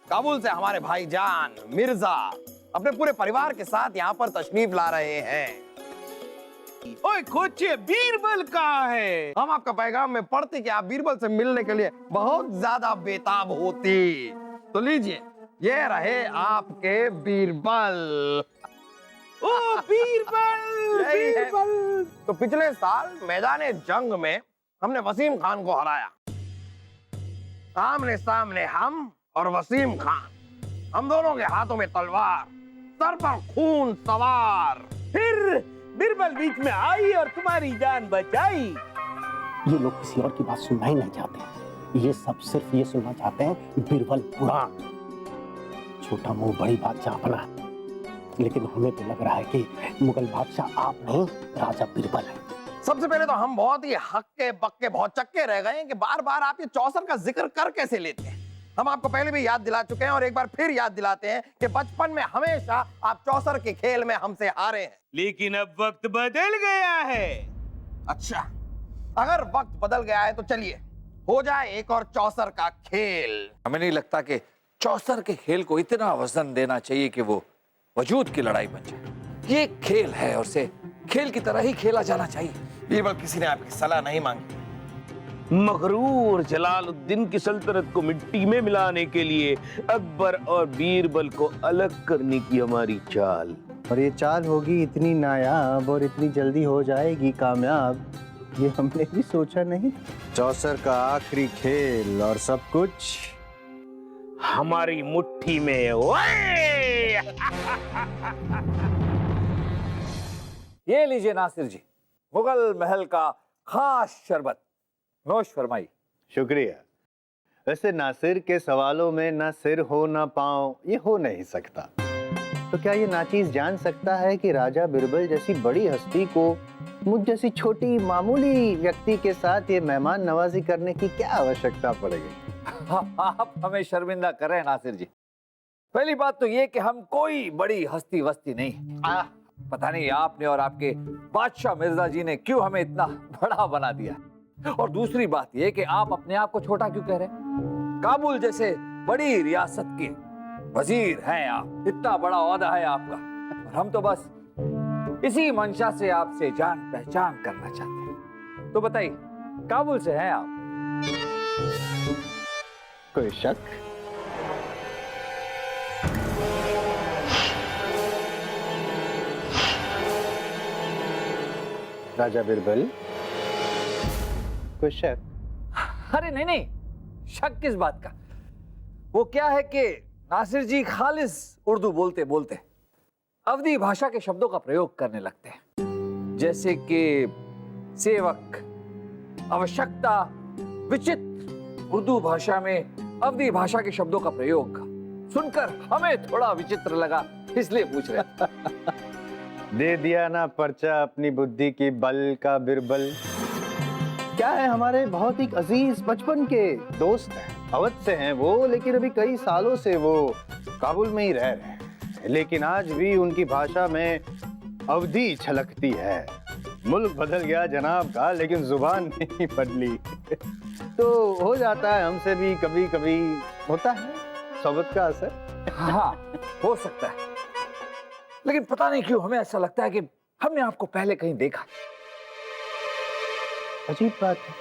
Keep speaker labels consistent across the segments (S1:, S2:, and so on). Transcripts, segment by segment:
S1: काबुल से हमारे भाईजान मिर्जा अपने पूरे परिवार के साथ यहाँ पर तशरीफ ला रहे हैं।
S2: ओए खोचे, बीरबल कहाँ है?
S1: हम आपका पैगाम में पढ़ते कि आप बीरबल से मिलने के लिए बहुत ज्यादा बेताब होती। तो लीजिए, ये रहे आपके बीरबल।
S2: ओ बीरबल, बीरबल।
S1: तो पिछले साल मैदान जंग में हमने वसीम खान को हराया। आमने सामने हम और वसीम खान, हम दोनों के हाथों में तलवार, सर पर खून सवार।
S2: फिर बीरबल बीच में आई और तुम्हारी जान बचाई।
S3: ये लोग किसी और की बात सुनना ही नहीं चाहते, ये सब सिर्फ ये सुनना चाहते हैं बीरबल पुराण। छोटा मुंह बड़ी बात चापना, लेकिन हमें तो लग रहा है कि मुगल बादशाह आप नहीं, राजा बीरबल है।
S1: सबसे पहले तो हम बहुत ही हक्के बक्के बहुत चक्के रह गए हैं कि बार बार आप ये चौसर का जिक्र कर कैसे लेते हैं। हम आपको पहले भी याद दिला चुके हैं और एक बार फिर याद दिलाते हैं कि बचपन में हमेशा आप चौसर के खेल में हमसे हारे हैं।
S2: लेकिन अब वक्त बदल गया है।
S1: अच्छा, अगर वक्त बदल गया है तो चलिए हो जाए एक और चौसर का खेल।
S4: हमें नहीं लगता कि चौसर के खेल को इतना वजन देना चाहिए कि वो वजूद की लड़ाई बन जाए। ये खेल है और उसे खेल की तरह ही खेला जाना चाहिए।
S1: बीरबल, किसी ने आपकी सलाह नहीं मांगी।
S2: मगरूर जलालुद्दीन की सल्तनत को मिट्टी में मिलाने के लिए अकबर और बीरबल को अलग करने की हमारी चाल,
S5: और ये चाल होगी इतनी नायाब और इतनी जल्दी हो जाएगी कामयाब, ये हमने भी सोचा नहीं। चौसर का आखिरी खेल और सब कुछ
S2: हमारी मुट्ठी में। ओए!
S4: ये लीजिए नासिर जी, मुगल महल का खास शरबत, नोश फरमाई।
S5: शुक्रिया। वैसे नासिर के सवालों में ना सिर हो ना पाँव, ये हो नहीं सकता। तो क्या ये नाचीज जान सकता है कि राजा बीरबल जैसी बड़ी हस्ती को मुझ जैसी छोटी मामूली व्यक्ति के साथ ये मेहमान नवाजी करने की क्या आवश्यकता पड़ेगी?
S4: आप हमें शर्मिंदा कर रहे हैं नासिर जी। पहली बात तो ये कि हम कोई बड़ी हस्ती वस्ती नहीं। पता नहीं आपने और आपके बादशाह मिर्जा जी ने क्यों हमें इतना बड़ा बना दिया। और दूसरी बात ये कि आप अपने आप को छोटा क्यों कह रहे हैं? काबुल जैसे बड़ी रियासत के वजीर हैं आप, इतना बड़ा ओहदा है आपका, और हम तो बस इसी मंशा से आपसे जान पहचान करना चाहते हैं। तो बताइए, काबुल से हैं आप?
S5: कोई शक? राजा बीरबल, कोई शक?
S4: अरे नहीं नहीं, शक किस बात का। वो क्या है कि नासिर जी खालिस उर्दू बोलते बोलते अवधी भाषा के शब्दों का प्रयोग करने लगते हैं, जैसे कि सेवक, आवश्यकता, विचित्र। उर्दू भाषा में अवधी भाषा के शब्दों का प्रयोग सुनकर हमें थोड़ा विचित्र लगा, इसलिए पूछ रहे।
S5: दे दिया ना पर्चा अपनी बुद्धि की बल का बीरबल। क्या है, हमारे बहुत ही अजीज बचपन के दोस्त हैं, अवध से हैं वो, लेकिन अभी कई सालों से वो काबुल में ही रह रहे हैं। लेकिन आज भी उनकी भाषा में अवधी छलकती है। मुल्क बदल गया जनाब का, लेकिन जुबान नहीं बदली। तो हो जाता है, हमसे भी कभी कभी होता है सोबत का असर।
S4: हाँ, हो सकता है, लेकिन पता नहीं क्यों हमें ऐसा लगता है कि हमने आपको पहले कहीं देखा।
S5: अजीब बात है,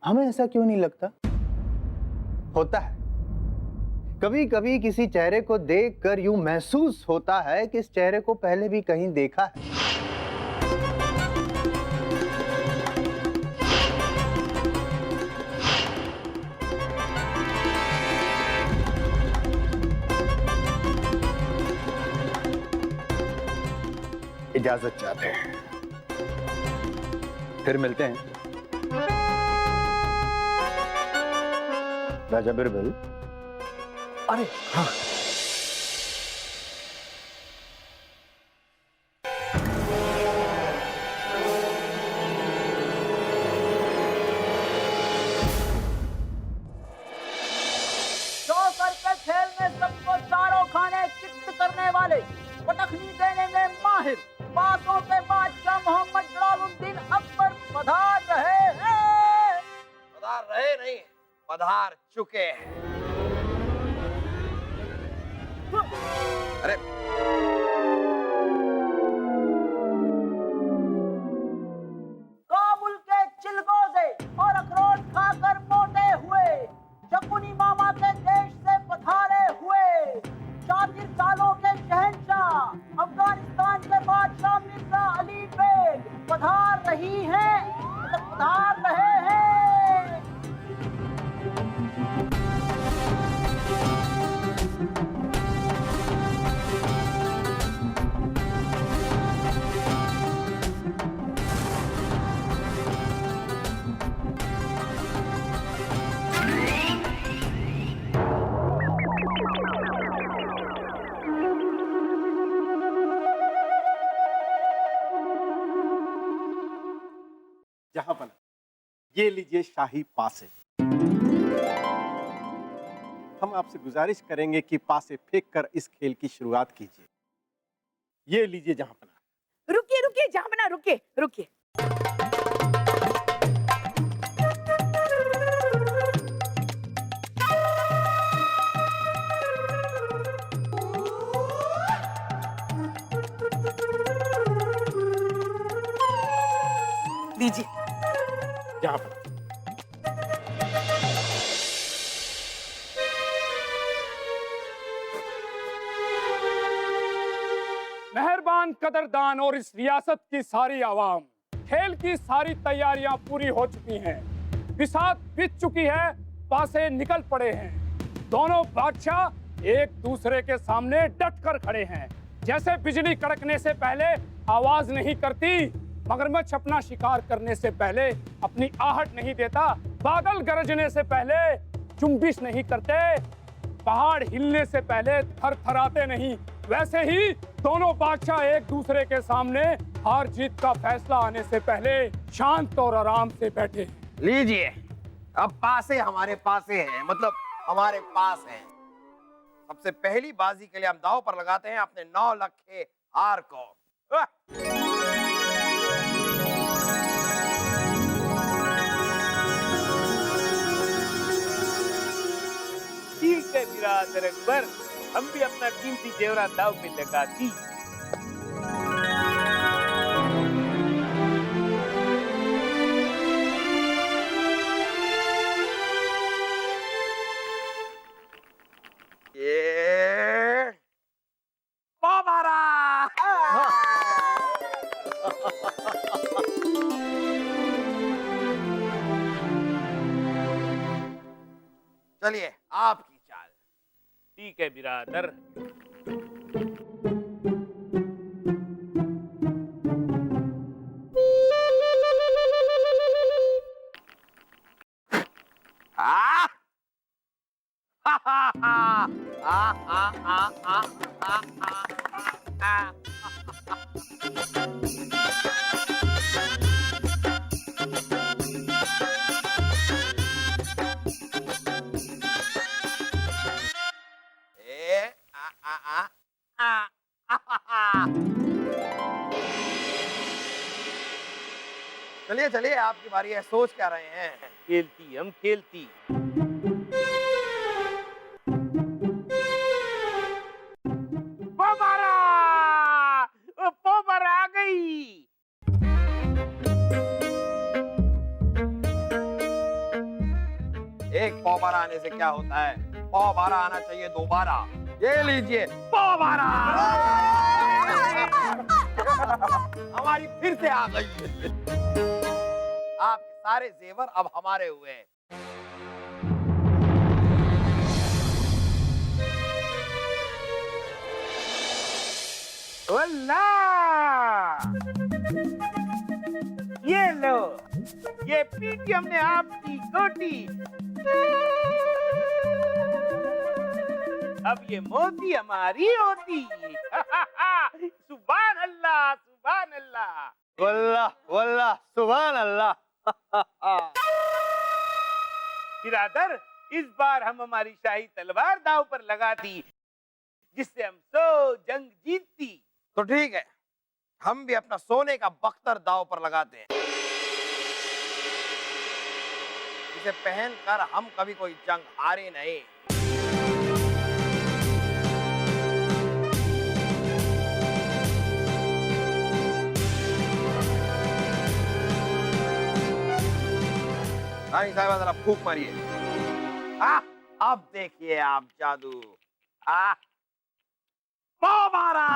S5: हमें ऐसा क्यों नहीं लगता? होता है, कभी कभी किसी चेहरे को देखकर यूं महसूस होता है कि इस चेहरे को पहले भी कहीं देखा है। इजाजत चाहते हैं, फिर मिलते हैं। राजा बीरबल।
S4: अरे हाँ,
S6: चौसर के खेल में सबको चारों खाने चित्त करने वाले, पटखनी देने में माहिर, बातों के बादशाह मोहम्मद जलालुद्दीन अकबर पधार रहे।
S1: पधार चुके हैं। अरे
S6: काबुल के चिलगोजे और अखरोट खाकर मोटे हुए शकुनी मामा के देश से पधारे हुए शातिर चालों के शहंशाह अफगानिस्तान के बादशाह मिर्जा अली बेग पधार रही हैं, पधार रहे हैं।
S3: जहां बना ये लीजिए शाही पासे। हम आपसे गुजारिश करेंगे कि पासे फेंक कर इस खेल की शुरुआत कीजिए। ये लीजिए जहां बना।
S7: रुकिए रुकिए जहांपना, रुकिए रुकिए। दीजिए।
S3: जहां बना।
S8: मेहरबान कदरदान और इस रियासत की सारी आवाम, खेल की सारी तैयारियां पूरी हो चुकी हैं, बिसात बीत चुकी है, पासे निकल पड़े हैं। दोनों बादशाह एक दूसरे के सामने डट कर खड़े हैं। जैसे बिजली कड़कने से पहले आवाज नहीं करती, मगरमच्छ अपना शिकार करने से पहले अपनी आहट नहीं देता, बादल गरजने से पहले जुम्बिश नहीं करते, पहाड़ हिलने से पहले थरथराते नहीं, वैसे ही दोनों बादशाह एक दूसरे के सामने हार जीत का फैसला आने से पहले शांत और आराम से बैठे।
S1: लीजिए, अब पासे हमारे पासे हैं, मतलब हमारे पास हैं। सबसे पहली बाजी के लिए हम दांव पर लगाते हैं अपने 9 लाख के हार को।
S2: ठीक है बिरादर अकबर, हम भी अपना कीमती जेवरात दाव पे लगा दी।
S1: ये पोबारा। चलिए आपकी चाल।
S2: ठीक है बिरादर।
S1: आ! हा हा हा! आ आ आ आ आ आ आ! ए आ आ आ आ आ आ! चलिए चलिए आपकी बारी है, सोच क्या रहे हैं?
S2: खेलती हम खेलती। पोबारा! ओ पोबारा आ गई।
S1: एक पोबारा आने से क्या होता है? पोबारा आना चाहिए दोबारा। ये लीजिए पोबारा। हमारी फिर से आ गई। आपके सारे जेवर अब हमारे हुए।
S2: अल्लाह! ये लो, ये पीटी हमने आपकी गोटी। अब ये मोती हमारी होती। सुभान अल्लाह, सुभान अल्लाह।
S5: वल्लाह वल्लाह सुभान अल्लाह।
S2: बिरादर, इस बार हम हमारी शाही तलवार दाव पर लगा दी, जिससे हम 100 जंग जीतती।
S1: तो ठीक है, हम भी अपना सोने का बख्तर दाव पर लगाते हैं। इसे पहनकर हम कभी कोई जंग हारे नहीं। रानी साहिबा जरा फूंक मारिए। अब देखिए आप जादू। मारा।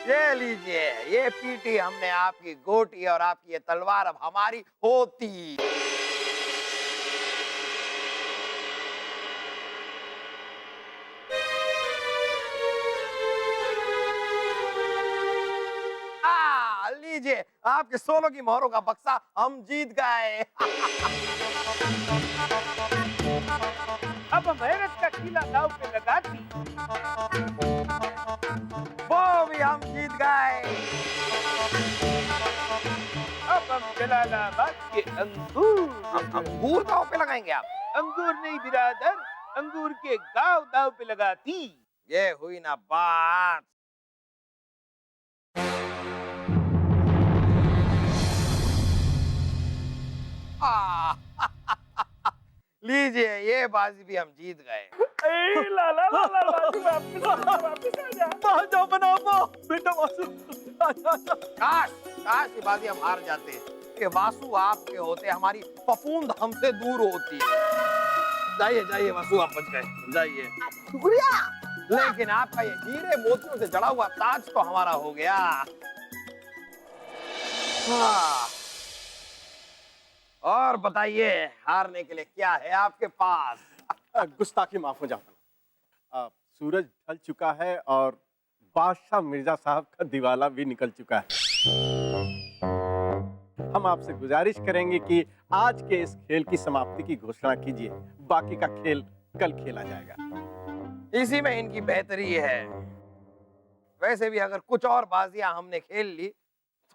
S1: ये लीजिए, ये पीटी हमने आपकी गोटी और आपकी ये तलवार अब हमारी होती। लीजिए, आपके सोलों की मोहरों का बक्सा हम जीत गए।
S2: अब मेहनत का किला दांव पे लगा दी,
S1: वो भी हम जीत गए।
S2: अब हम जलालाबाद के
S1: अंगूर दांव पे लगाएंगे आप?
S2: अंगूर नहीं बिरादर, अंगूर के गांव दांव पे लगाती।
S1: ये हुई ना बात। लीजिए, ये बाजी भी हम जीत गए। काश काश ये बाजी हम हार जाते। ये वासु आपके होते, हमारी फफूंद हमसे दूर होती। जाइए जाइए वासु, आप बच गए, जाइए। शुक्रिया। लेकिन आपका ये हीरे मोतियों से जड़ा हुआ ताज तो हमारा हो गया। और बताइए, हारने के लिए क्या है आपके पास?
S3: गुस्ताखी माफ हो जाता। सूरज ढल चुका है और बादशाह मिर्जा साहब का दिवाला भी निकल चुका है। हम आपसे गुजारिश करेंगे कि आज के इस खेल की समाप्ति की घोषणा कीजिए। बाकी का खेल कल खेला जाएगा।
S1: इसी में इनकी बेहतरी है। वैसे भी अगर कुछ और बाजियां हमने खेल ली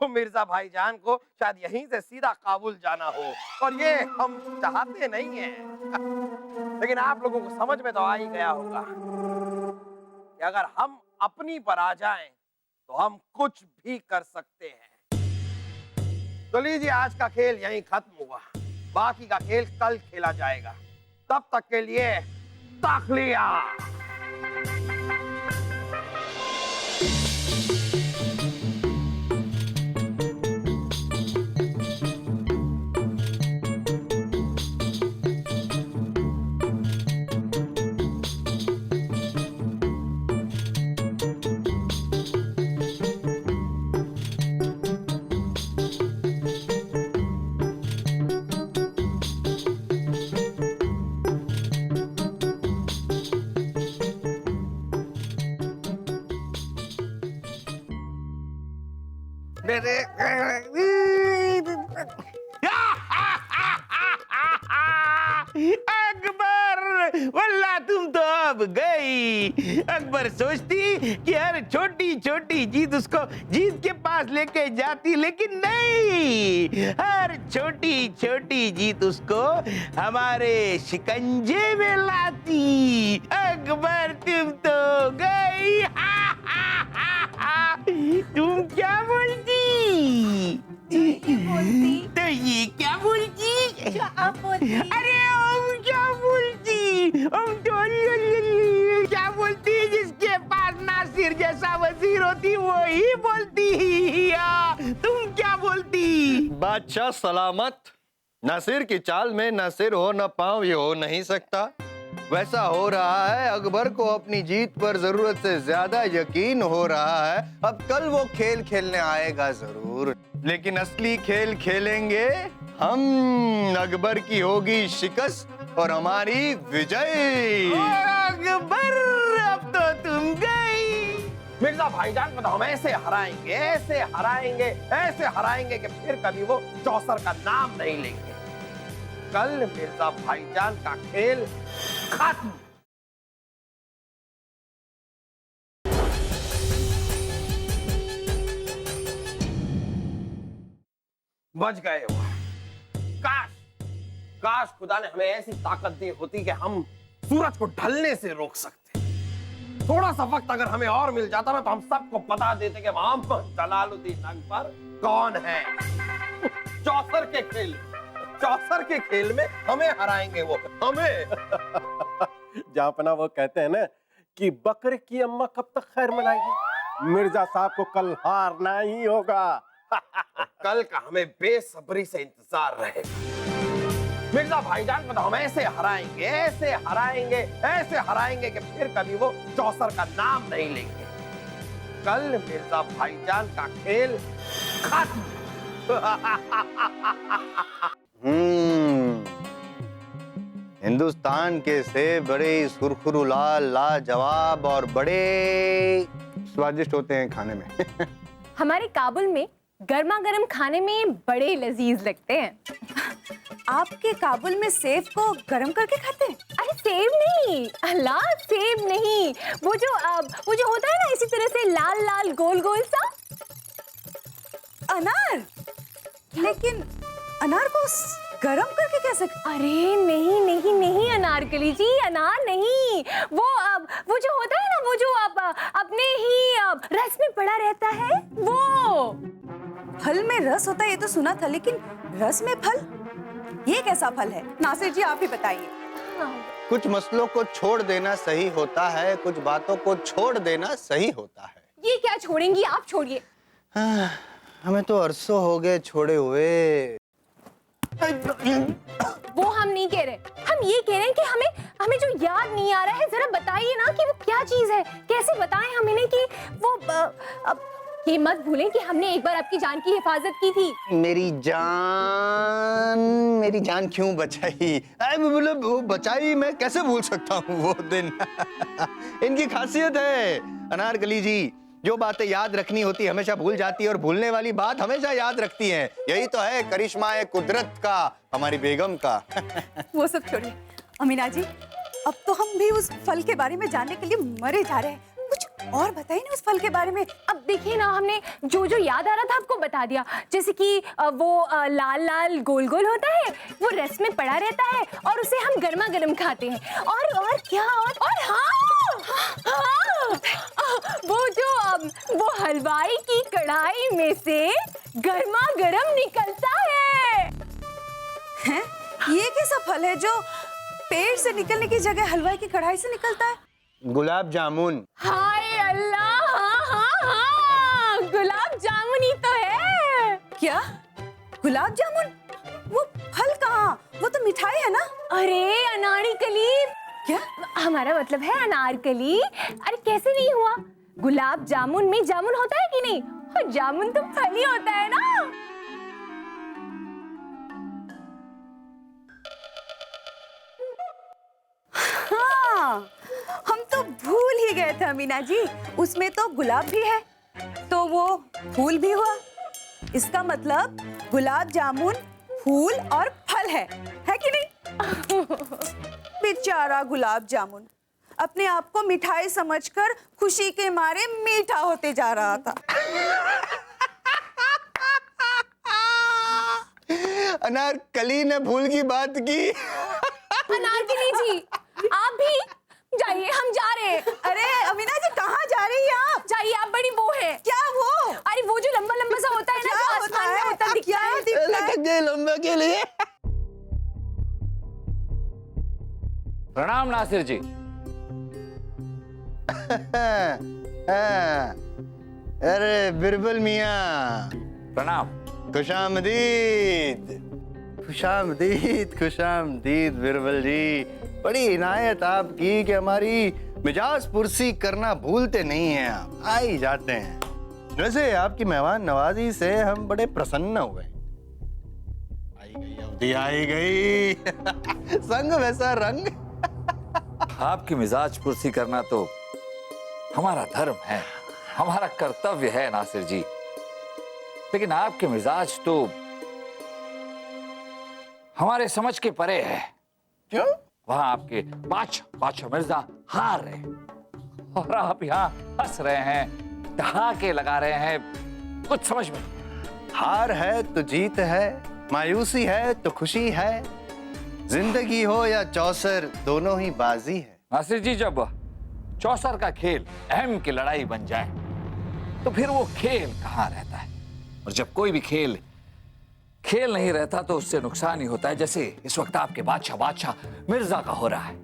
S1: तो मिर्जा भाईजान को शायद यहीं से सीधा काबुल जाना हो, और ये हम चाहते नहीं हैं। लेकिन आप लोगों को समझ में तो आ ही गया होगा कि अगर हम अपनी पर आ जाएं तो हम कुछ भी कर सकते हैं। तो लीजिए, आज का खेल यहीं खत्म हुआ। बाकी का खेल कल खेला जाएगा। तब तक के लिए ताखलिया।
S2: अकबर, वल्ला तुम तो अब गई। अकबर सोचती कि हर छोटी छोटी जीत उसको जीत के पास लेके जाती, लेकिन नहीं, हर छोटी छोटी जीत उसको हमारे शिकंजे में लाती। अकबर तुम तो गई। तुम क्या बोलती? तो ये क्या बोलती? अरे हम क्या बोलती? हम तो क्या बोलती? जिसके पास नासिर जैसा वजीर होती वो ही बोलती। तुम क्या बोलती?
S5: बादशाह सलामत। नासिर की चाल में न सिर हो न पाँव, ये हो नहीं सकता। वैसा हो रहा है, अकबर को अपनी जीत पर जरूरत से ज्यादा यकीन हो रहा है। अब कल वो खेल खेलने आएगा जरूर, लेकिन असली खेल खेलेंगे हम। अकबर की होगी शिकस्त और हमारी विजय।
S2: अकबर, अब तो तुम गई।
S1: मिर्जा भाईजान को तो हम ऐसे हराएंगे, ऐसे हराएंगे, ऐसे हराएंगे कि फिर कभी वो चौसर का नाम नहीं लेंगे। कल मिर्जा भाईजान का खेल खत्म। बच गए वो। काश काश खुदा ने हमें ऐसी ताकत दी होती कि हम सूरज को ढलने से रोक सकते। थोड़ा सा वक्त अगर हमें और मिल जाता ना तो हम सबको बता देते कि मोहम्मद जलालुद्दीन अकबर कौन है? चौसर के खेल, चौसर के खेल में हमें हराएंगे वो, हमें।
S3: जापना वो कहते हैं ना कि बकरे की अम्मा कब तक खैर मनाएगी। मिर्जा साहब को कल हारना ही होगा।
S1: कल का हमें बेसब्री से इंतजार रहेगा। मिर्जा भाईजान को तो हम ऐसे हराएंगे, ऐसे हराएंगे, ऐसे हराएंगे कि फिर कभी वो चौसर का नाम नहीं लेंगे। कल मिर्जा भाईजान का खेल खत्म।
S5: हिंदुस्तान के सेब बड़े सुरखुरू लाल लाजवाब और बड़े स्वादिष्ट होते हैं खाने में।
S7: हमारे काबुल में गर्मा गर्म खाने में बड़े लजीज लगते हैं।
S9: आपके काबुल में सेब को गरम करके खाते हैं?
S7: अरे सेब नहीं, अल्लाह सेब नहीं, वो जो होता है ना इसी तरह से लाल लाल गोल गोल सा।
S9: अनार? लेकिन अनार को गरम करके कैसे?
S7: अरे नहीं नहीं नहीं अनारकली जी, अनार नहीं, वो जो होता है ना, वो जो अपने ही रस में पड़ा रहता है वो।
S9: फल में रस होता है ये तो सुना था, लेकिन रस में फल, ये कैसा फल है? नासिर जी आप ही बताइए।
S5: कुछ मसलों को छोड़ देना सही होता है, कुछ बातों को छोड़ देना सही होता है।
S7: ये क्या छोड़ेंगी आप? छोड़िए।
S5: हमें तो अरसों हो गए छोड़े हुए।
S7: वो हम नहीं कह रहे, हम ये कह रहे हैं कि हमें जो याद नहीं आ रहा है, जरा बताइए ना कि वो क्या चीज है। कैसे बताएं हम इन्हें कि वो ये मत भूलें कि हमने एक बार आपकी जान की हिफाजत की थी।
S5: मेरी जान क्यों बचाई? मतलब वो बचाई, मैं कैसे भूल सकता हूँ वो दिन। इनकी खासियत है अनारकली जी, जो बातें याद रखनी होती हमेशा भूल जाती है और भूलने वाली बात हमेशा याद रखती है। यही तो है करिश्मा कुदरत का, हमारी बेगम का।
S9: वो सब छोड़िए अमीना जी, अब तो हम भी उस फल के बारे में जानने के लिए मरे जा रहे हैं। कुछ और बताइए ना उस फल के बारे में।
S7: अब देखिए ना, हमने जो जो याद आ रहा था आपको बता दिया। जैसे कि वो लाल लाल गोल गोल होता है, वो रस में पड़ा रहता है और उसे हम गर्मा गर्म खाते हैं। और क्या? और हाँ, वो हलवाई की कढ़ाई में से गर्मा गर्म निकलता है।
S9: हैं? ये कैसा फल है जो पेड़ से निकलने की जगह हलवाई की कढ़ाई से निकलता है?
S5: गुलाब जामुन।
S7: हाय अल्लाह, हाँ, गुलाब जामुन ही तो है।
S9: क्या? गुलाब जामुन? वो फल कहाँ? वो तो मिठाई है ना?
S7: अरे अनारकली।
S9: क्या?
S7: हमारा मतलब है अनारकली। अरे कैसे नहीं हुआ? गुलाब जामुन में जामुन होता है कि नहीं? और जामुन तो फल ही होता है ना।
S9: हाँ, हम तो भूल ही गए थे अमीना जी, उसमें तो गुलाब भी है तो वो फूल भी हुआ। इसका मतलब गुलाब जामुन फूल और फल है कि नहीं? बेचारा गुलाब जामुन अपने आप को मिठाई समझकर खुशी के मारे मीठा होते जा रहा था।
S5: अनारकली ने फूल की बात की।
S7: अनारकली जी, आप भी जाइए, हम जा रहे हैं।
S9: अरे अमीना जी कहाँ जा रही हैं आप?
S7: जाइए, आप बड़ी वो है।
S9: क्या वो?
S7: अरे वो जो लंबा लंबा सा होता है ना, जो आसमान में होता दिखता है।
S5: लटक गए लंबा के लिए।
S4: प्रणाम नासिर जी।
S5: अरे बिरबल मियाँ,
S4: प्रणाम।
S5: खुशामदीद, खुशामदीद, खुशामदीद बिरबल जी। बड़ी इनायत आपकी कि हमारी मिजाज पुरसी करना भूलते नहीं हैं आप, आ ही जाते हैं। वैसे आपकी मेहमान नवाजी से हम बड़े प्रसन्न हुए। आई गई अवधि, आई गई। संग वैसा रंग।
S4: आपकी मिजाज पुरसी करना तो हमारा धर्म है, हमारा कर्तव्य है नासिर जी। लेकिन आपके मिजाज तो हमारे समझ के परे है।
S5: क्यों?
S4: वहां आपके बादशाह मिर्जा हार रहे और आप यहाँ हंस रहे हैं, ठहाके लगा रहे हैं, कुछ समझ में।
S5: हार है तो जीत है, मायूसी है तो खुशी है, जिंदगी हो या चौसर दोनों ही बाजी है।
S4: नासिर जी, जब चौसर का खेल अहम की लड़ाई बन जाए तो फिर वो खेल कहाँ रहता है? और जब कोई भी खेल नहीं रहता तो उससे नुकसान ही होता है, जैसे इस वक्त आपके बादशाह मिर्जा का हो रहा है।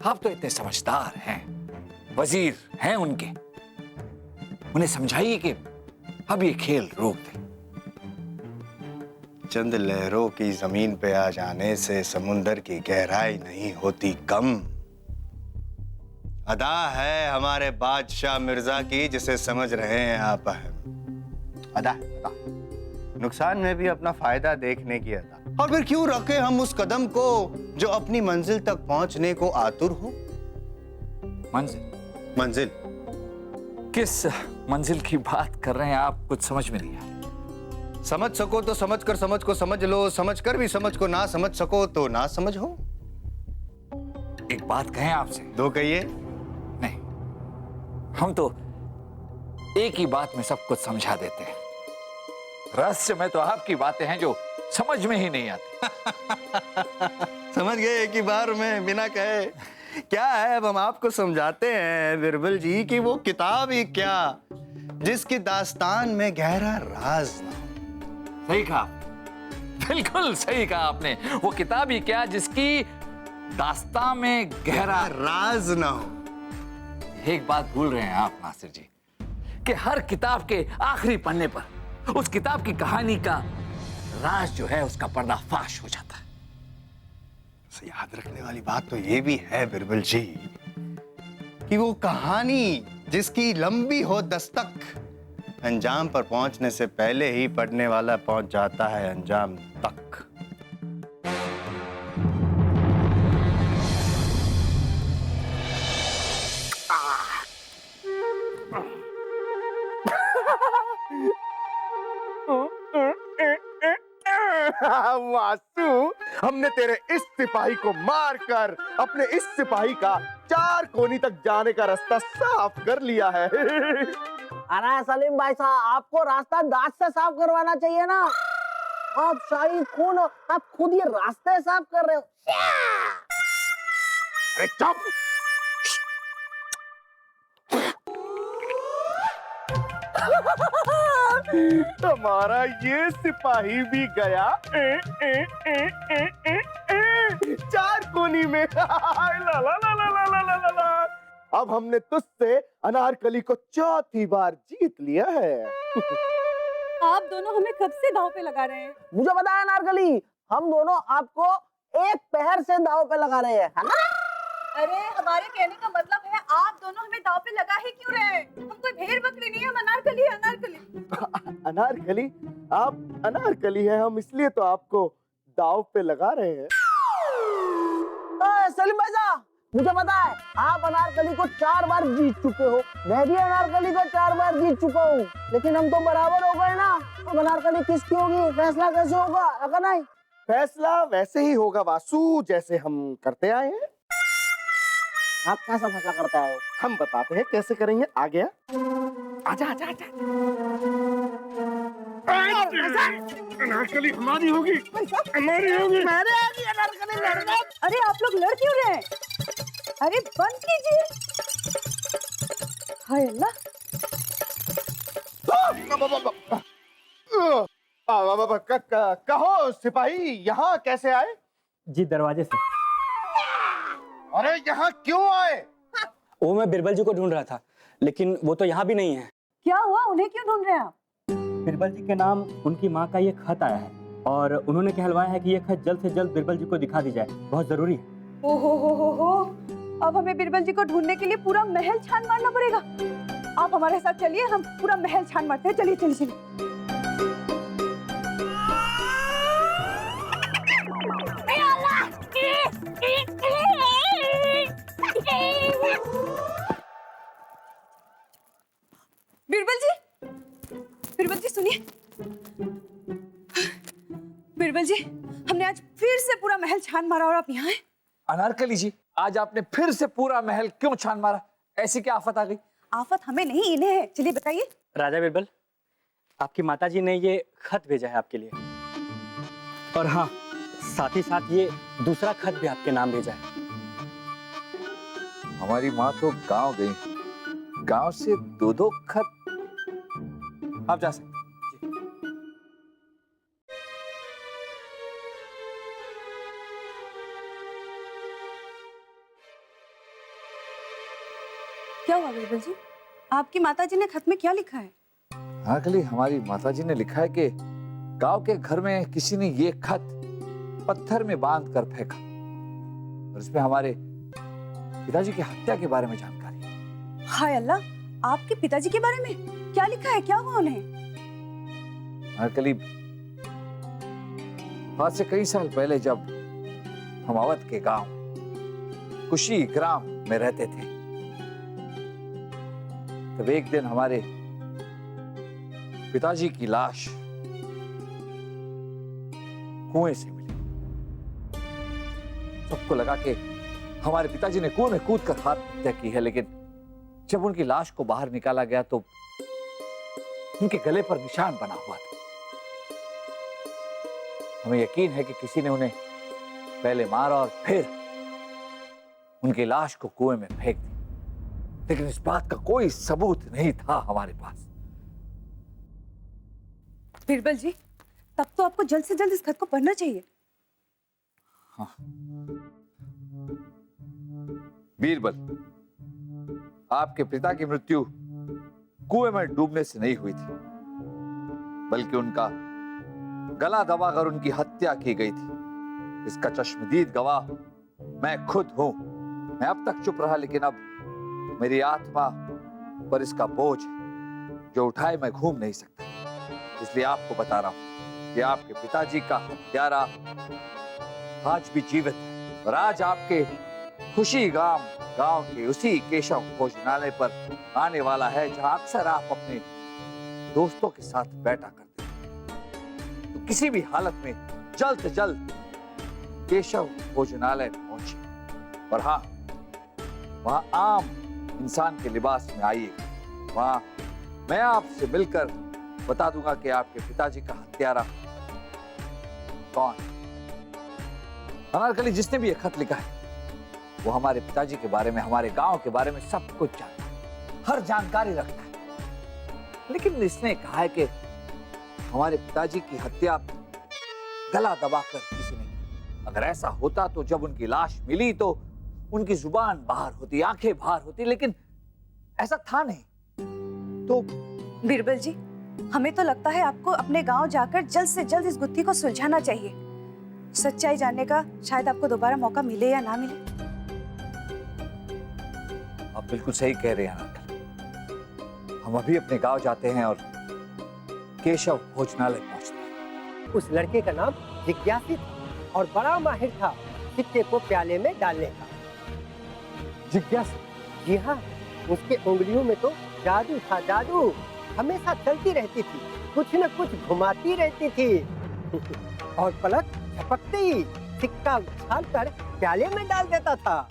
S4: आप तो इतने समझदार हैं, वजीर हैं उनके, उन्हें समझाइए कि अब ये खेल रोक दें।
S5: चंद लहरों की जमीन पे आ जाने से समुंदर की गहराई नहीं होती कम। अदा है हमारे बादशाह मिर्जा की, जिसे समझ रहे हैं आप। अदा नुकसान में भी अपना फायदा देखने की अदा। और फिर क्यों रखे हम उस कदम को जो अपनी मंजिल तक पहुंचने को आतुर हो। मंजिल
S4: किस मंजिल की बात कर रहे हैं आप? कुछ समझ में नहीं आया।
S5: समझ सको तो समझ कर समझ को समझ लो, समझ कर भी समझ को ना समझ सको तो ना समझ हो।
S4: एक बात कहें आपसे?
S5: दो कहिए।
S4: नहीं, हम तो एक ही बात में सब कुछ समझा देते हैं। रहस्य में तो आपकी बातें हैं जो समझ में ही नहीं आती।
S5: समझ गए एक ही बार में बिना कहे। क्या है, अब हम आपको समझाते हैं बिरबल जी कि वो किताब ही क्या जिसकी दास्तान में गहरा राज ना हो।
S4: सही कहा, बिल्कुल सही कहा आपने। वो किताब ही क्या जिसकी दास्तां में गहरा
S5: राज ना हो।
S4: एक बात भूल रहे हैं आप नासिर जी, कि हर किताब के आखिरी पन्ने पर उस किताब की कहानी का राज जो है उसका पर्दाफाश हो जाता है।
S5: याद रखने वाली बात तो ये भी है बिरबल जी कि वो कहानी जिसकी लंबी हो दस्तक, अंजाम पर पहुंचने से पहले ही पढ़ने वाला पहुंच जाता है अंजाम तक।
S1: वासु, हमने तेरे इस सिपाही को मारकर अपने इस सिपाही का 4 कोनी तक जाने का रास्ता साफ कर लिया है।
S6: अरे सलीम भाई साहब, आपको रास्ता दांत से साफ करवाना चाहिए ना। आप शाही खून हो, आप खुद ये रास्ते साफ कर रहे हो।
S1: अरे चुप! हमारा ये सिपाही भी गया 4 कोनी में। ला ला ला ला ला ला ला ला ला। अब हमने तुझसे अनारकली को 4थी बार जीत लिया है।
S9: आप दोनों हमें कब से दांव पे लगा रहे हैं?
S6: मुझे पता है नारकली, हम दोनों आपको एक पहर से दांव पे लगा रहे हैं, है ना?
S9: अरे हमारे कहने का मतलब है आप दोनों हमें दांव पे लगा ही क्यों रहे हैं? हम कोई भेड़ बकरी नहीं है, हम अनारकली है, अनारकली।
S1: अनारकली? आप अनारकली हैं, हम इसलिए तो आपको दांव पे लगा रहे हैं।
S6: सलीम भाई साहब, मुझे पता है आप अनारकली को 4 बार जीत चुके हो, मैं भी अनारकली को 4 बार जीत चुका हूँ, लेकिन हम तो बराबर हो गए ना। अब अनारकली किसकी होगी, फैसला कैसे होगा? अगर नहीं,
S1: फैसला वैसे ही होगा वासु, जैसे हम करते आए हैं।
S6: आप कैसा फैसला करता है?
S1: हम बताते हैं कैसे करेंगे। आ गया, आजा आजा आजा। अनारकली हमारी होगी, हमारी होगी।
S6: मेरे आगे अनारकली लड़ना।
S9: अरे आप लोग लड़ क्यों रहे हैं? अरे बंद कीजिए। हाय अल्लाह,
S1: कहो सिपाही, यहाँ कैसे आए?
S3: जी दरवाजे से।
S1: अरे यहाँ क्यों आए?
S3: वो मैं बिरबल जी को ढूंढ रहा था, लेकिन वो तो यहाँ भी नहीं है।
S9: क्या हुआ? उन्हें क्यों ढूंढ रहे हैं आप?
S3: बिरबल जी के नाम उनकी माँ का ये खत आया है और उन्होंने कहलवाया है कि ये खत जल्द से जल्द बिरबल जी को दिखा दी जाए, बहुत जरूरी है।
S9: ओहो, अब हमें बिरबल जी को ढूंढने के लिए पूरा महल छान मारना पड़ेगा। आप हमारे साथ चलिए, हम पूरा महल छान मारते हैं। चलिए चलिए चलिए। बिरबल जी सुनिए। बिरबल जी, हमने आज फिर से पूरा महल छान मारा और आप यहाँ हैं?
S4: अनारकली जी, आज आपने फिर से पूरा महल क्यों छान मारा? ऐसी क्या आफत आ गई?
S9: आफत हमें नहीं, इन्हें है। चलिए बताइए।
S3: राजा बिरबल, आपकी माताजी ने ये खत भेजा है आपके लिए, और हाँ, साथ ही साथ ये दूसरा खत भी आपके नाम भेजा है।
S4: हमारी माँ तो गांव गई, गांव से 2-2 खत। आप जा सकते।
S9: क्या हुआ बीरबल जी? आपकी माताजी ने खत में क्या लिखा है?
S4: अनारकली, हमारी माताजी ने लिखा है कि गांव के घर में किसी ने ये खत पत्थर में बांध कर फेंका और इसमें हमारे पिताजी की हत्या के बारे में जानकारी है।
S9: हाय अल्लाह, आपके पिताजी के बारे में क्या लिखा है? क्या हुआ उन्हें?
S4: अनारकली, आज से कई साल पहले जब हम अवध के गांव कुशी ग्राम में रहते थे, तब एक दिन हमारे पिताजी की लाश कुएं से मिली। सबको लगा कि हमारे पिताजी ने कुएं में कूदकर आत्महत्या की है, लेकिन जब उनकी लाश को बाहर निकाला गया तो उनके गले पर निशान बना हुआ था। हमें यकीन है कि किसी ने उन्हें पहले मारा और फिर उनकी लाश को कुएं में फेंक दी, लेकिन इस बात का कोई सबूत नहीं था हमारे पास।
S9: बीरबल जी, तब तो आपको जल्द से जल्द इस खत को पढ़ना चाहिए।
S4: हाँ। बीरबल, आपके पिता की मृत्यु कुएं में डूबने से नहीं हुई थी, बल्कि उनका गला दबाकर उनकी हत्या की गई थी। इसका चश्मदीद गवाह मैं खुद हूं। मैं अब तक चुप रहा, लेकिन अब मेरी आत्मा पर इसका बोझ है जो उठाए मैं घूम नहीं सकता। इसलिए आपको बता रहा हूं कि आपके पिताजी का हत्यारा आज भी जीवित है और आज आपके खुशी गांव के उसी केशव भोजनालय पर आने वाला है, जहां अक्सर आप अपने दोस्तों के साथ बैठा करते हैं। तो किसी भी हालत में जल्द से जल्द केशव भोजनालय पहुंचे और हाँ, वहां आम इंसान के लिबास में आइए। वहां मैं आपसे मिलकर बता दूंगा कि आपके पिताजी का हत्यारा कौन है। अनारकली, जिसने भी यह खत लिखा है वो हमारे पिताजी के बारे में, हमारे गांव के बारे में सब कुछ जानता है, हर जानकारी रखता है। लेकिन इसने कहा है कि हमारे पिताजी की हत्या गला दबाकर किसी ने की। अगर ऐसा होता तो जब उनकी लाश मिली तो उनकी जुबान बाहर होती, आंखें बाहर होती, लेकिन ऐसा था नहीं। तो
S9: बीरबल जी, हमें तो लगता है आपको अपने गांव जाकर जल्द से जल्द इस गुत्थी को सुलझाना चाहिए। सच्चाई जानने का शायद आपको दोबारा मौका मिले या ना मिले।
S4: आप बिल्कुल सही कह रहे हैं अनारकली। हम अभी अपने गांव जाते हैं और केशव भोजनालय पहुंचते हैं।
S10: उस लड़के का नाम जिज्ञासी था और बड़ा माहिर था सिक्के को प्याले में डालने का। जिज्ञासी? जी हाँ, उसके उंगलियों में तो जादू था, जादू। हमेशा चलती रहती थी, कुछ न कुछ घुमाती रहती थी और पलक झपकते ही सिक्का उछालकर प्याले में डाल देता था।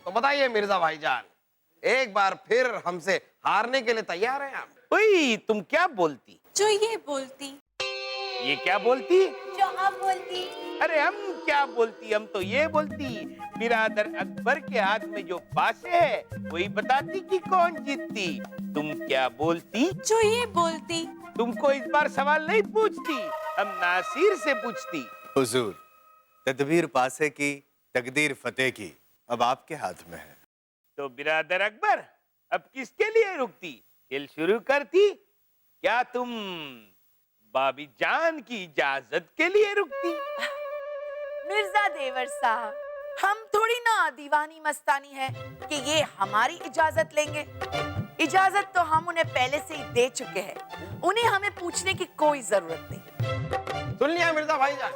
S1: तो बताइए मिर्जा भाईजान, एक बार फिर हमसे हारने के लिए तैयार हैं आप?
S2: ओए, तुम क्या बोलती?
S7: जो ये बोलती।
S2: ये क्या बोलती?
S7: जो आप बोलती।
S2: अरे हम क्या बोलती, हम तो ये बोलती बिरादर अकबर के हाथ में जो पासे है वही बताती कि कौन जीतती। तुम क्या बोलती?
S9: जो ये बोलती।
S2: तुमको इस बार सवाल नहीं पूछती, हम नासिर से पूछती।
S5: हुजूर, तदबीर पासे की, तकदीर फतेह की अब आपके हाथ में है।
S2: तो बिरादर अकबर, अब किसके लिए रुकती? खेल शुरू करती? क्या तुम बाबी जान की इजाजत के लिए रुकती?
S11: मिर्जा देवर साहब, हम थोड़ी ना दीवानी मस्तानी है कि ये हमारी इजाजत लेंगे। इजाजत तो हम उन्हें पहले से ही दे चुके हैं, उन्हें हमें पूछने की कोई जरूरत नहीं।
S1: सुन लिया मिर्जा भाईजान,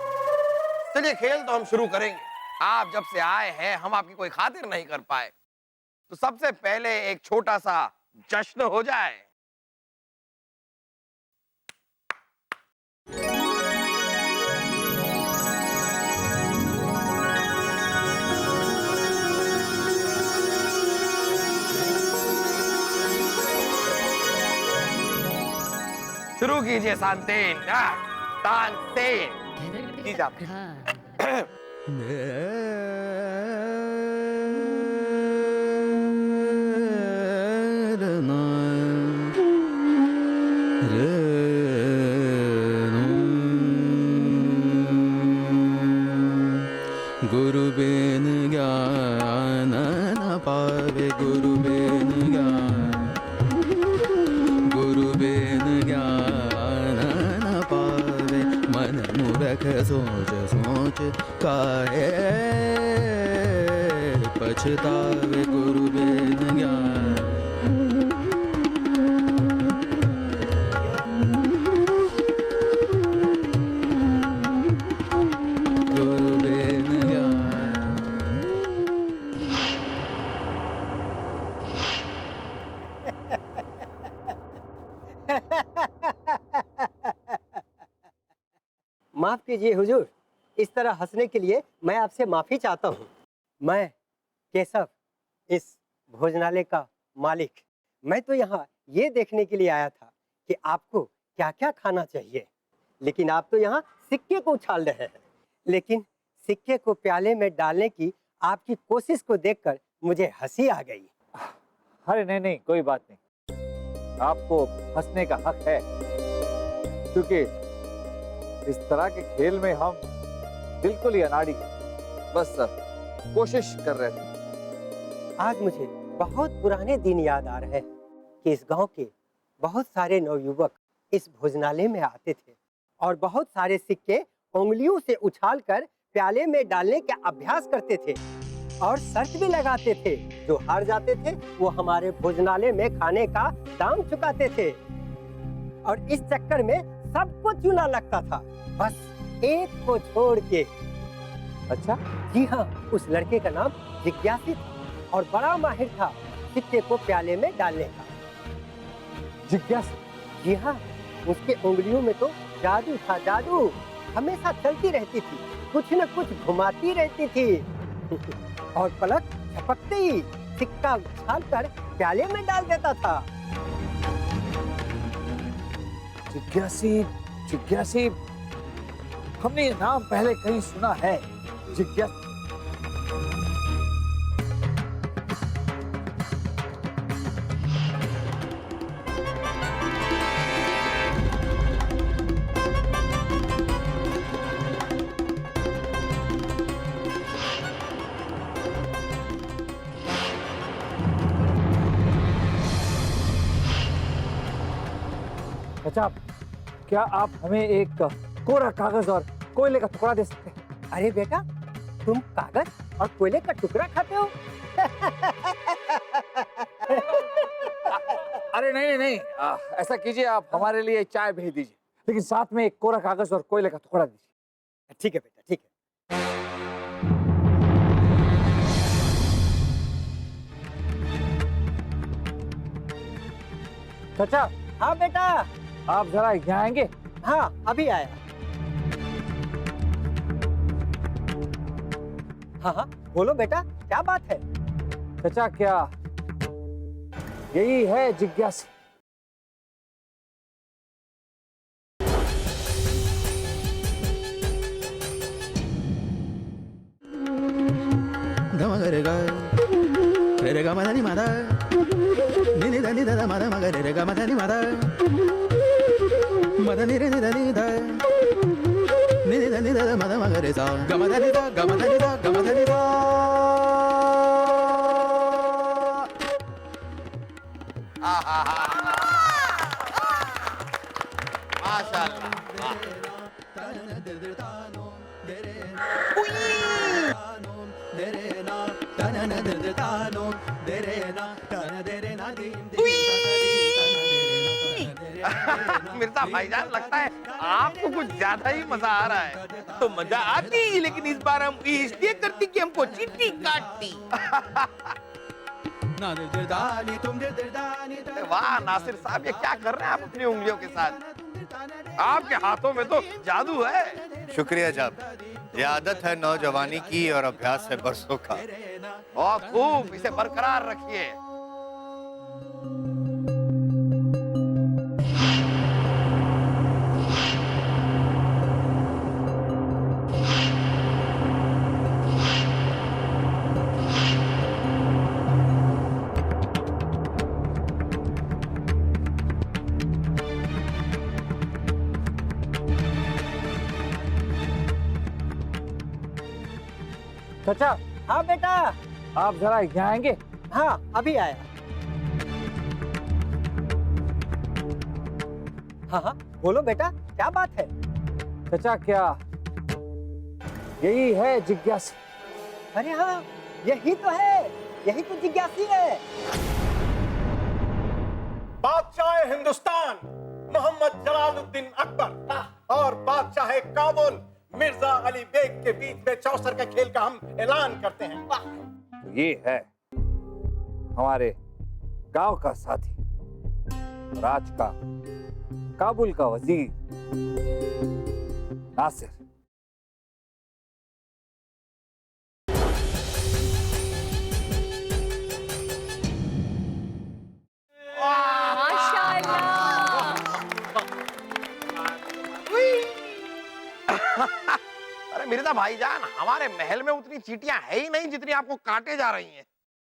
S1: चलिए खेल तो हम शुरू करेंगे। आप जब से आए हैं हम आपकी कोई खातिर नहीं कर पाए, तो सबसे पहले एक छोटा सा जश्न हो जाए। शुरू कीजिए शांतेन, तानसेन जी साहब।
S12: गुरु बिन ज्ञान न पावे, गुरु बिन ज्ञान, गुरु बिन ज्ञान न पावे। मन मूरख सोच सोच काहे पछतावे, गुरु बिन ज्ञान। गुरु बिन ज्ञान।
S10: माफ कीजिए हुजूर, इस तरह हंसने के लिए मैं आपसे माफी चाहता हूँ। मैं केशव, इस भोजनालय का मालिक, मैं तो यहाँ ये देखने के लिए आया था कि आपको क्या क्या खाना चाहिए, लेकिन आप तो यहाँ सिक्के को उछाल रहे हैं। लेकिन सिक्के को प्याले में डालने की आपकी कोशिश को देखकर मुझे हंसी आ गई।
S4: अरे नहीं नहीं, कोई बात नहीं, आपको हंसने का हक है, क्योंकि इस तरह के खेल में हम बिल्कुल ही अनाड़ी हैं। बस कोशिश कर रहे थे।
S10: आज मुझे बहुत पुराने दिन याद आ रहे हैं कि इस गांव के बहुत सारे नवयुवक इस भोजनालय में आते थे और बहुत सारे सिक्के उंगलियों से उछालकर प्याले में डालने का अभ्यास करते थे और शर्त भी लगाते थे, जो हार जाते थे वो हमारे भोजनालय में खाने का दाम चुकाते थे। और इस चक्कर में सबको चूना लगता था, बस एक को छोड़ के।
S4: अच्छा?
S10: जी हाँ, उस लड़के का नाम जिज्ञासी था और बड़ा माहिर था सिक्के को प्याले में डालने का।
S4: जिज्ञासी?
S10: जी हाँ, उसके उंगलियों में तो जादू था, जादू। हमेशा चलती रहती थी, कुछ न कुछ घुमाती रहती थी और पलक झपकते ही सिक्का उछालकर प्याले में डाल देता था।
S4: जिज्ञासी, जिज्ञासी, हमने ये नाम पहले कहीं सुना है। जिज्ञासी। अच्छा, क्या आप हमें एक कोरा कागज और कोयले का टुकड़ा दे सकते हैं?
S10: अरे बेटा, तुम कागज और कोयले का टुकड़ा खाते हो?
S4: अरे नहीं नहीं, ऐसा कीजिए, आप हमारे लिए चाय भेज दीजिए, लेकिन साथ में एक कोरा कागज और कोयले का टुकड़ा दीजिए।
S10: ठीक है बेटा, ठीक है।
S4: चाचा।
S10: हाँ बेटा।
S4: आप जरा यहाँ आएंगे?
S10: हाँ, अभी आया। हाँ हाँ, बोलो बेटा, क्या बात है?
S4: चाचा, क्या यही है जिज्ञासी?
S12: धम करेगा रे रे ग म ध नि म ध नि नि ध नि ध ध म ध म ग रे ग म ध नि म ध म ध नि रे नि ध नि ध नि नि ध नि ध ध म ध म ग रे सा ग म ध नि ध ग म ध नि ध ग म ध नि ध
S1: मिर्जा भाईजान, लगता है आपको कुछ ज्यादा ही मजा आ रहा है।
S2: तो मजा आती, लेकिन इस बार हम इसलिए करती कि हमको चींटी काटती।
S1: वाह नासिर साहब, ये क्या कर रहे हैं आप अपनी उंगलियों के साथ? आपके हाथों में तो जादू है।
S5: शुक्रिया जाब, ये आदत है नौजवानी की और अभ्यास है बरसों का।
S1: बहुत खूब, इसे बरकरार रखिए।
S10: चाचा, हाँ बेटा,
S4: आप जरा यहाँ आएंगे?
S10: हाँ अभी आया। हाँ हाँ बोलो बेटा, क्या बात है?
S4: चाचा, क्या यही है जिज्ञासी?
S10: अरे हाँ, यही तो है, यही तो जिज्ञासी है।
S3: बादशाह हिंदुस्तान मोहम्मद जलालुद्दीन अकबर और बादशाह काबुल मिर्जा अली बेग के बीच में चौसर के खेल का हम ऐलान करते हैं।
S4: ये है हमारे गांव का साथी, राज का काबुल का वजीर नासिर।
S1: अरे मिर्जा भाईजान, हमारे महल में उतनी चींटियां है ही नहीं जितनी आपको काटे जा रही हैं।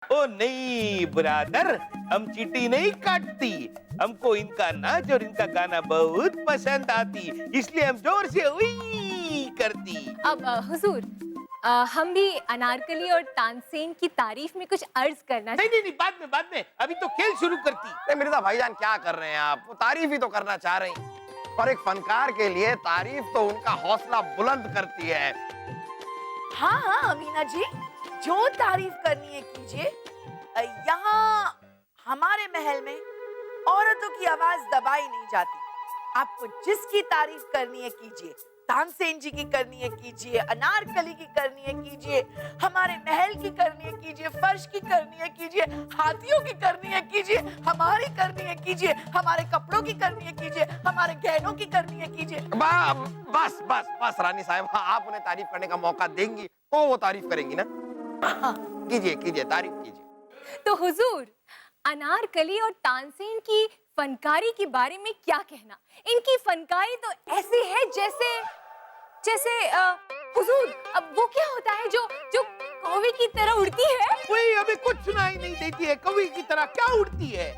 S2: ओ नहीं ब्रदर, हम चींटी नहीं काटती, हमको इनका नाच और इनका गाना बहुत पसंद आती, इसलिए हम जोर से उई करती।
S7: अब हुजूर, हम भी अनारकली और तानसेन की तारीफ में कुछ अर्ज करना
S2: नहीं, बाद में, अभी तो खेल शुरू करती।
S1: अरे मिर्जा भाईजान, क्या कर रहे हैं आप? वो तारीफ ही तो करना चाह रही हैं। और एक फनकार के लिए तारीफ तो उनका हौसला बुलंद करती है।
S11: हाँ हाँ अमीना जी, जो तारीफ करनी है कीजिए। यहाँ हमारे महल में औरतों की आवाज दबाई नहीं जाती। आपको जिसकी तारीफ करनी है कीजिए, तानसेन जी की करनी है कीजिए, अनारकली की करनी है कीजिए, हमारे महल की करनी है कीजिए, फर्श की करनी है कीजिए, हाथियों की करनी है कीजिए, हमारी करनी है कीजिए, हमारे कपड़ों की करनी है कीजिए, हमारे गहनों की करनी है कीजिए।
S1: बस बस बस रानी साहब, आप उन्हें तारीफ करने का मौका देंगी तो वो तारीफ करेंगी ना। कीजिए कीजिए, तारीफ कीजिए।
S7: तो हुजूर, अनारकली और तानसेन की फनकारी के बारे में क्या कहना? इनकी फनकारी तो ऐसे है जैसे जैसे हुजूर, अब वो क्या होता है जो जो कौवे की तरह उड़ती है?
S2: वही हमें कुछ सुनाई नहीं देती है, कौवे की तरह क्या उड़ती है?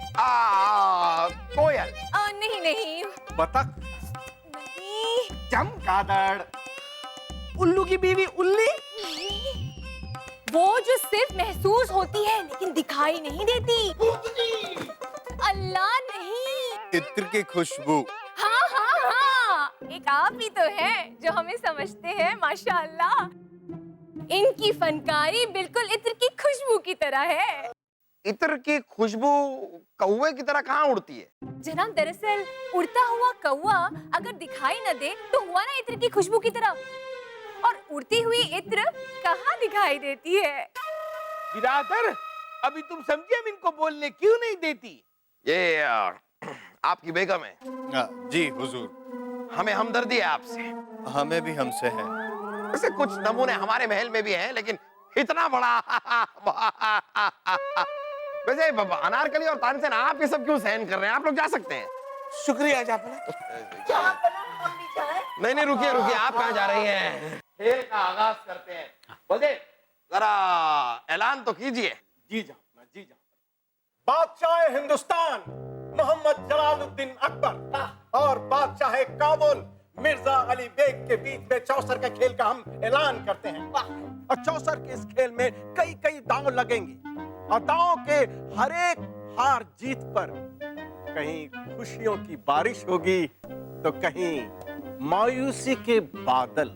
S1: कोयल।
S7: नहीं।
S3: बतख।
S7: नहीं।
S3: चमगादड़।
S2: उल्लू की बीवी उल्ली।
S7: वो जो सिर्फ महसूस होती है लेकिन दिखाई नहीं देती। अल्लाह नहीं।
S5: इत्र की खुशबू।
S7: हाँ, एक आप ही तो है जो हमें समझते हैं, माशाअल्लाह। इनकी फनकारी बिल्कुल इत्र की खुशबू की तरह है।
S1: इत्र की खुशबू कौवे की तरह कहाँ उड़ती है?
S7: जनाब, दरअसल उड़ता हुआ कौवा अगर दिखाई न दे तो हुआ ना इत्र की खुशबू की तरह, और उड़ती हुई इत्र कहाँ दिखाई देती है?
S2: बिरादर, अभी तुम समझे हम इनको बोलने क्यों नहीं देती?
S1: ये आपकी बेगम है।
S5: जी हुजूर।
S1: हमें हमदर्दी है आपसे।
S5: हमें भी हमसे है।
S1: वैसे कुछ नमूने हमारे महल में भी हैं, लेकिन इतना बड़ा वैसे अनारकली और तानसेन, आप ये सब क्यों सहन कर रहे हैं? आप लोग जा सकते हैं।
S2: शुक्रिया जाफना।
S1: नहीं रुकिए, आप कहाँ जा रही हैं? खेल का आगाज करते हैं। बोले जरा ऐलान तो कीजिए।
S3: जी जाफना बादशाह हिंदुस्तान मोहम्मद जलालुद्दीन अकबर और बादशाह काबुल मिर्जा अली बेग के बीच में चौसर के खेल का हम ऐलान करते हैं। और चौसर के इस खेल में कई कई दांव लगेंगे और दांव के हर एक हार जीत पर कहीं खुशियों की बारिश होगी तो कहीं मायूसी के बादल।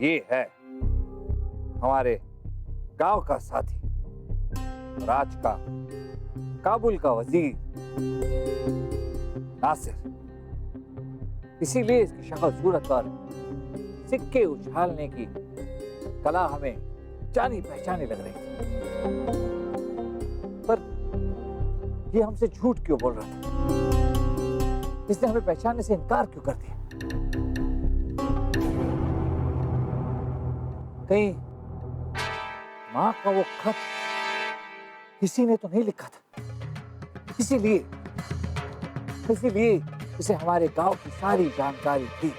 S4: ये है हमारे गांव का साथी और आज का काबुल का वजीर नासिर। इसीलिए इसकी शक्ल सूरत और सिक्के उछालने की कला हमें जानी पहचानी लग रही थी, पर ये हमसे झूठ क्यों बोल रहा था? इसने हमें पहचानने से इनकार क्यों कर दिया? कहीं माँ का वो खत किसी ने तो नहीं लिखा था, इसीलिए इसे हमारे गांव की सारी जानकारी थी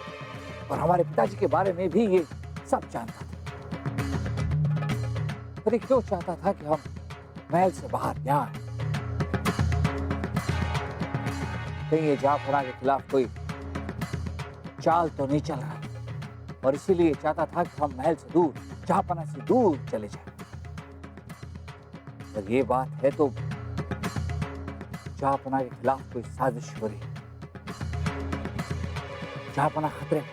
S4: और हमारे पिताजी के बारे में भी ये सब जानता था। पर ये क्यों चाहता था कि हम महल से बाहर यहाँ आए? कहीं ये जाफरा के खिलाफ कोई चाल तो नहीं चल रहा और इसीलिए चाहता था कि हम महल से दूर, जहांपना से दूर चले जाएं। अगर ये बात है तो जहांपना के खिलाफ कोई साजिश हो रही है, जहांपना खतरे में।